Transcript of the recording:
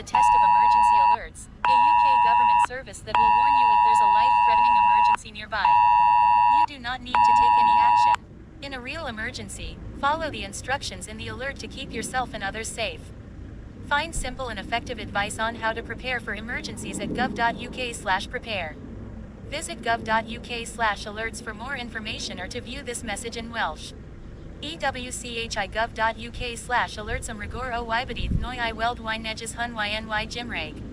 the test of emergency alerts, a UK government service that will warn you if there's a life-threatening emergency nearby. You do not need to take any action. In a real emergency, follow the instructions in the alert to keep yourself and others safe. Find simple and effective advice on how to prepare for emergencies at gov.uk/prepare. Visit gov.uk/alerts for more information or to view this message in Welsh. ewchi.gov.uk/alerts am rigor o wybodaeth noi I weld y neges hun yny Gymraeg.